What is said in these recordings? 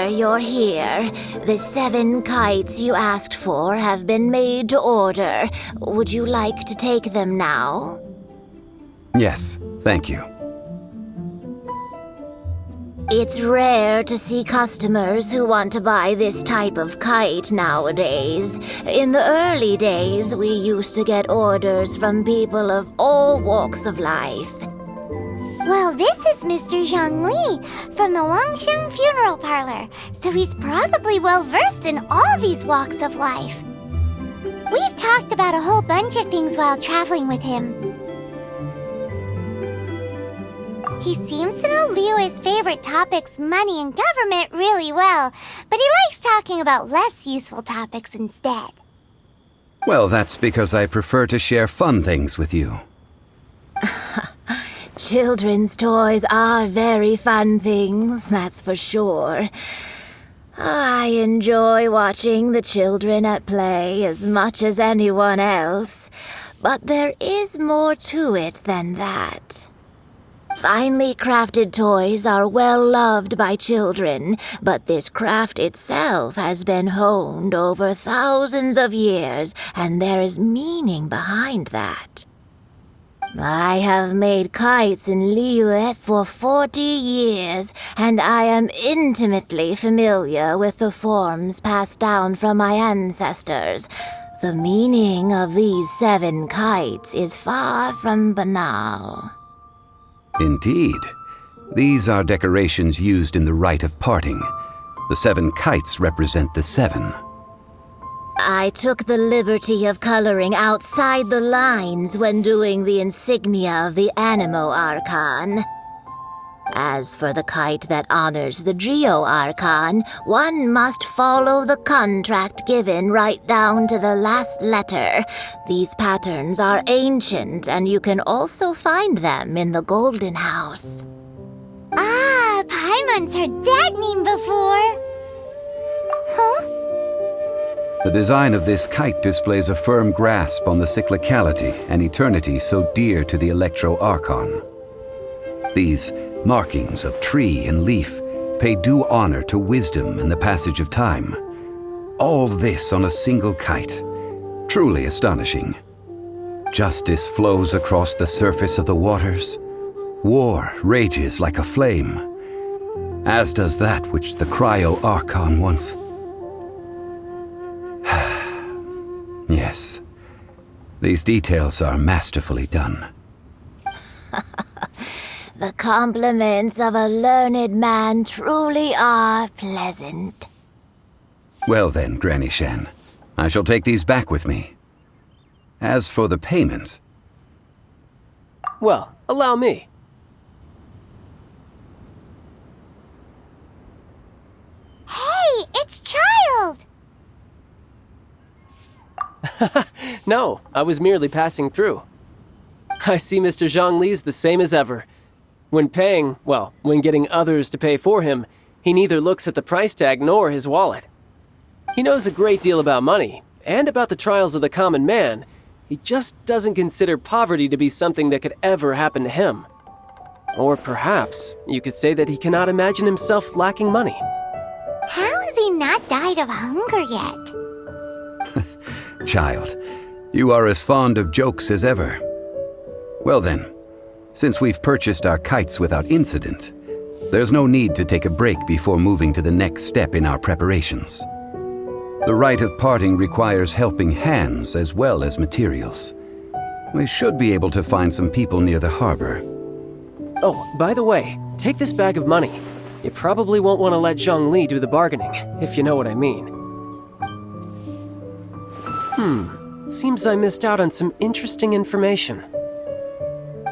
There, you're here. The 7 kites you asked for have been made to order. Would you like to take them now? Yes, thank you. It's rare to see customers who want to buy this type of kite nowadays. In the early days, we used to get orders from people of all walks of life. Well, this is Mr. Zhongli from the Wangsheng Funeral Parlor, so he's probably well-versed in all these walks of life. We've talked about a whole bunch of things while traveling with him. He seems to know Liyue's favorite topics, money and government, really well, but he likes talking about less useful topics instead. Well, that's because I prefer to share fun things with you. Children's toys are very fun things, that's for sure. I enjoy watching the children at play as much as anyone else, but there is more to it than that. Finely crafted toys are well loved by children, but this craft itself has been honed over thousands of years, and there is meaning behind that. I have made kites in Liyue for 40 years, and I am intimately familiar with the forms passed down from my ancestors. The meaning of these 7 kites is far from banal. Indeed. These are decorations used in the Rite of Parting. The 7 kites represent the 7. I took the liberty of coloring outside the lines when doing the insignia of the Animo Archon. As for the kite that honors the Geo Archon, one must follow the contract given right down to the last letter. These patterns are ancient, and you can also find them in the Golden House. Ah, Paimon's heard that name before. Huh? The design of this kite displays a firm grasp on the cyclicality and eternity so dear to the Electro Archon. These markings of tree and leaf pay due honor to wisdom and the passage of time. All this on a single kite. Truly astonishing. Justice flows across the surface of the waters. War rages like a flame, as does that which the Cryo Archon once... Yes, these details are masterfully done. The compliments of a learned man truly are pleasant. Well then, Granny Shan, I shall take these back with me. As for the payment... Well, allow me. Hey, it's Child! No, I was merely passing through. I see Mr. Zhongli's the same as ever. When paying, well, when getting others to pay for him, he neither looks at the price tag nor his wallet. He knows a great deal about money, and about the trials of the common man. He just doesn't consider poverty to be something that could ever happen to him. Or perhaps you could say that he cannot imagine himself lacking money. How has he not died of hunger yet? Child, you are as fond of jokes as ever. Well then, since we've purchased our kites without incident, there's no need to take a break before moving to the next step in our preparations. The Rite of Parting requires helping hands as well as materials. We should be able to find some people near the harbor. Oh, by the way, take this bag of money. You probably won't want to let Zhongli do the bargaining, if you know what I mean. Seems I missed out on some interesting information.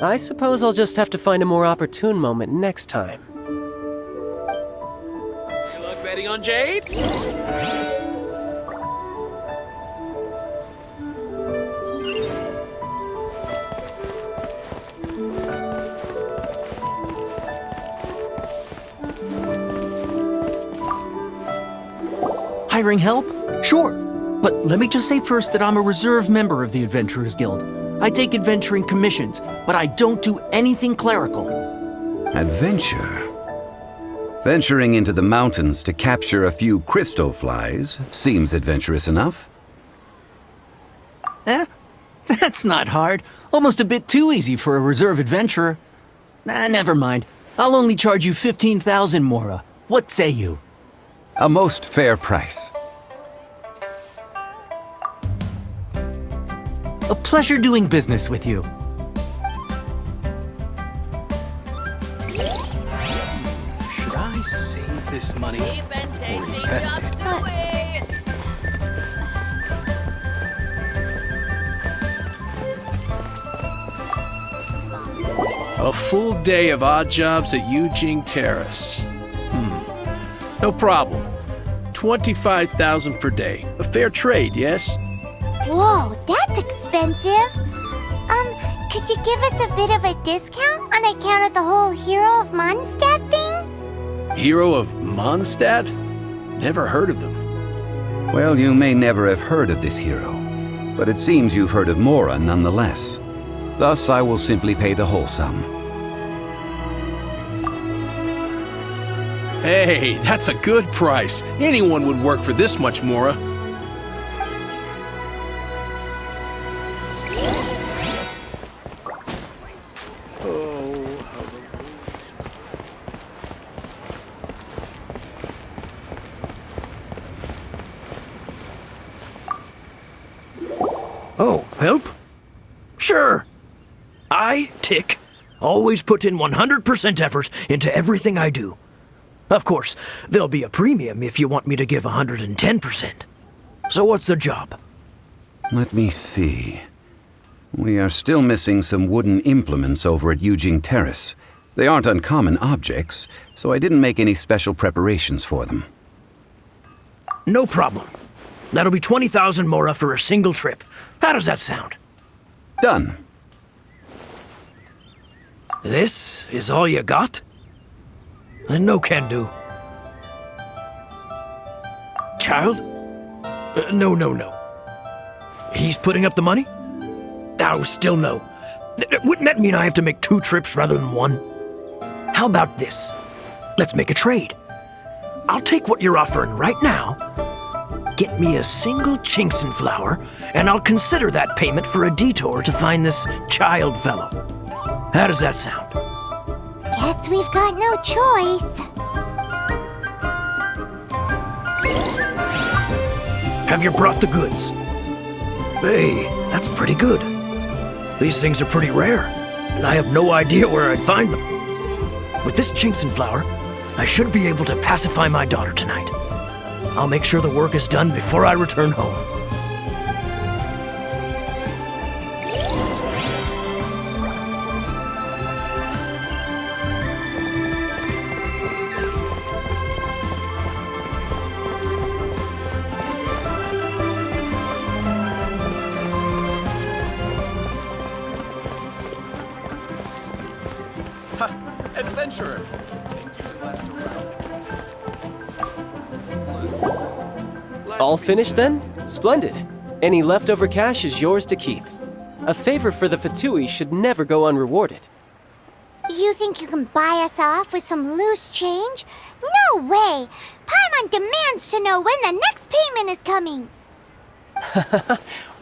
I suppose I'll just have to find a more opportune moment next time. Good luck betting on Jade? Hiring help? Sure. But let me just say first that I'm a reserve member of the Adventurers Guild. I take adventuring commissions, but I don't do anything clerical. Adventure? Venturing into the mountains to capture a few crystal flies seems adventurous enough. That's not hard. Almost a bit too easy for a reserve adventurer. Never mind. I'll only charge you 15,000 Mora. What say you? A most fair price. A pleasure doing business with you. Should I save this money or invest it? A full day of odd jobs at Yujing Terrace. No problem. 25,000 per day. A fair trade, yes? Whoa, that's expensive. Could you give us a bit of a discount on account of the whole Hero of Mondstadt thing? Hero of Mondstadt? Never heard of them. Well, you may never have heard of this hero, but it seems you've heard of Mora nonetheless. Thus, I will simply pay the whole sum. Hey, that's a good price. Anyone would work for this much, Mora. Oh, help? Sure. I, Tick, always put in 100% effort into everything I do. Of course, there'll be a premium if you want me to give 110%. So what's the job? Let me see. We are still missing some wooden implements over at Yujing Terrace. They aren't uncommon objects, so I didn't make any special preparations for them. No problem. That'll be 20,000 Mora for a single trip. How does that sound? Done. This is all you got? Then no can do. Child? No. He's putting up the money? Oh, still no. Wouldn't that mean I have to make 2 trips rather than 1? How about this? Let's make a trade. I'll take what you're offering right now. Get me a single Chinxin flower, and I'll consider that payment for a detour to find this child fellow. How does that sound? Guess we've got no choice. Have you brought the goods? Hey, that's pretty good. These things are pretty rare, and I have no idea where I'd find them. With this Chinxin flower, I should be able to pacify my daughter tonight. I'll make sure the work is done before I return home. Adventurer! All finished then? Splendid. Any leftover cash is yours to keep. A favor for the Fatui should never go unrewarded. You think you can buy us off with some loose change? No way! Paimon demands to know when the next payment is coming!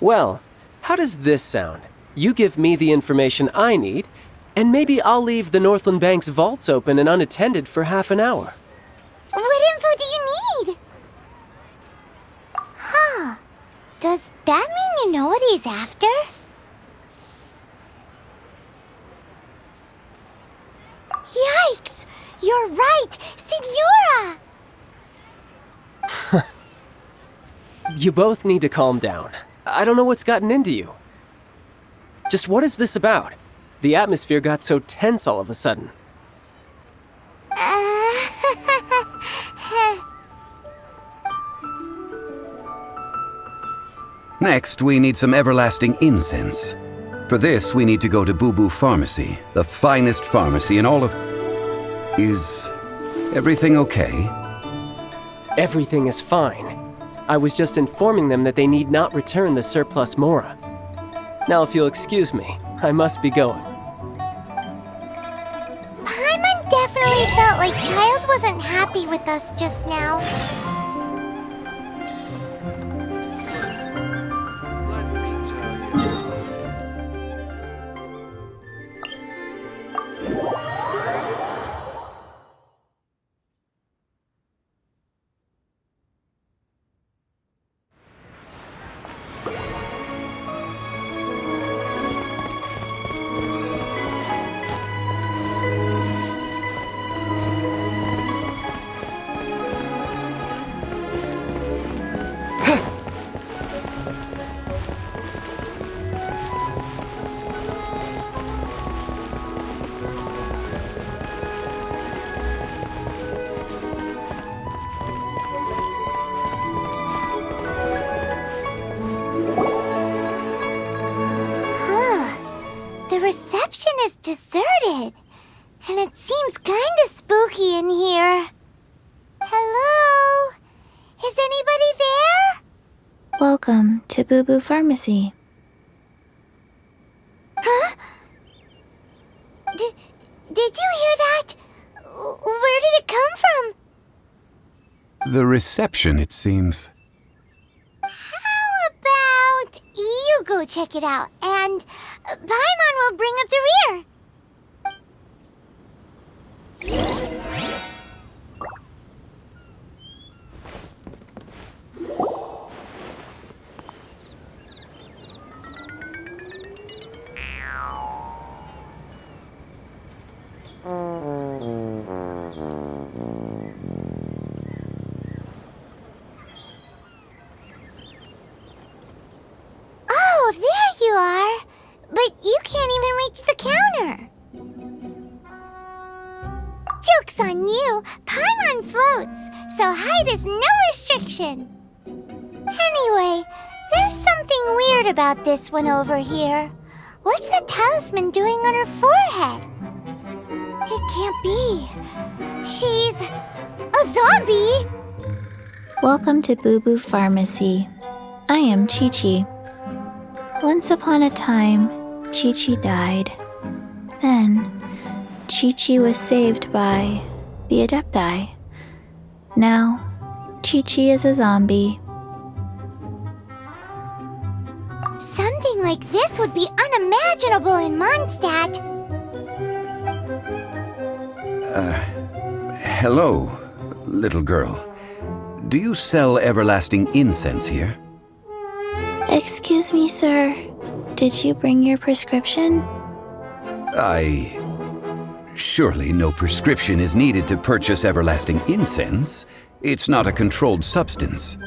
Well, how does this sound? You give me the information I need, and maybe I'll leave the Northland Bank's vaults open and unattended for half an hour. What info do you need? Huh. Does that mean you know what he's after? Yikes! You're right! Signora! You both need to calm down. I don't know what's gotten into you. Just what is this about? The atmosphere got so tense all of a sudden. Next, we need some everlasting incense. For this, we need to go to Boo Boo Pharmacy, the finest pharmacy in all of... Is everything okay? Everything is fine. I was just informing them that they need not return the surplus Mora. Now, if you'll excuse me, I must be going. Paimon definitely felt like Child wasn't happy with us just now. The reception is deserted, and it seems kinda spooky in here. Hello? Is anybody there? Welcome to Boo Boo Pharmacy. Huh? Did you hear that? Where did it come from? The reception, it seems. How about you go check it out, and Paimon will bring up the rear. Oh, there you are. But you can't even reach the counter. Joke's on you. Paimon floats, so height is no restriction. Anyway, there's something weird about this one over here. What's the talisman doing on her forehead? It can't be. She's a zombie. Welcome to Boo Boo Pharmacy. I am Chi-Chi. Once upon a time, Chi-Chi died. Then, Chi-Chi was saved by the Adepti. Now, Chi-Chi is a zombie. Something like this would be unimaginable in Mondstadt. Hello, little girl. Do you sell everlasting incense here? Excuse me, sir. Did you bring your prescription? Surely no prescription is needed to purchase everlasting incense. It's not a controlled substance.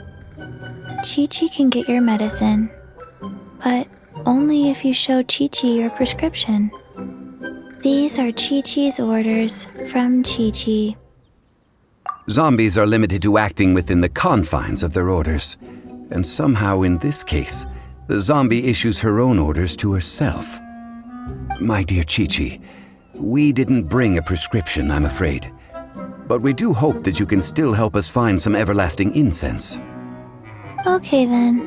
Chi-Chi can get your medicine, but only if you show Chi-Chi your prescription. These are Chi-Chi's orders from Chi-Chi. Zombies are limited to acting within the confines of their orders. And somehow in this case, the zombie issues her own orders to herself. My dear Chi-Chi, we didn't bring a prescription, I'm afraid. But we do hope that you can still help us find some everlasting incense. Okay then,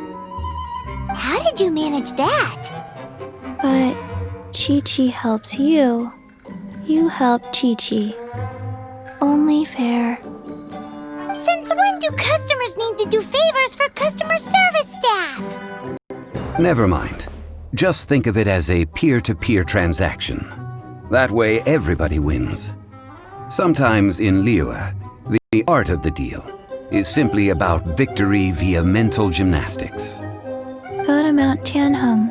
How did you manage that? but Chi-Chi helps you. You help Chi-Chi. Only fair. Since when do customers need to do favors for customer service staff? Never mind. Just think of it as a peer-to-peer transaction. That way everybody wins. Sometimes in Liyue, the art of the deal is simply about victory via mental gymnastics. Go to Mount Tianheng,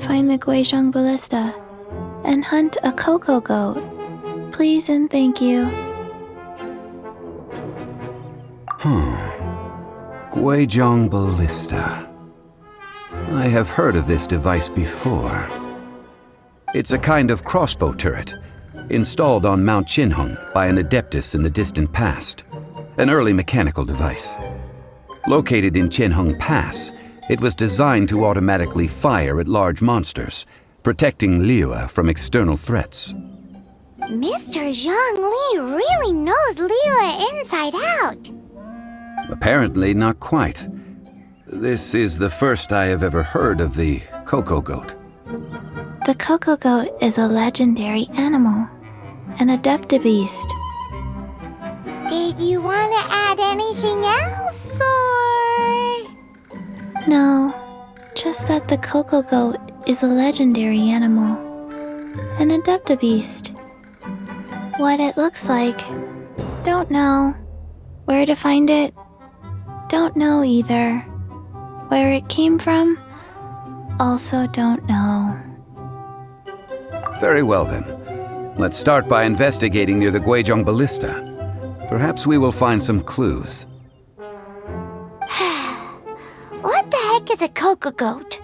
find the Guizhong Ballista, and hunt a cocoa goat. Please and thank you. Guizhong Ballista. I have heard of this device before. It's a kind of crossbow turret, installed on Mount Qinheng by an adeptus in the distant past. An early mechanical device. Located in Qinheng Pass, it was designed to automatically fire at large monsters, protecting Liyue from external threats. Mr. Zhang Li really knows Liyue inside out. Apparently not quite. This is the first I have ever heard of the cocoa goat. The cocoa goat is a legendary animal, an adeptibeast. Did you want to add anything else, or...? No, just that the Coco Goat is a legendary animal. An adeptabeast. What it looks like, don't know. Where to find it, don't know either. Where it came from, also don't know. Very well then. Let's start by investigating near the Guizhong Ballista. Perhaps we will find some clues. What the heck is a Coco Goat?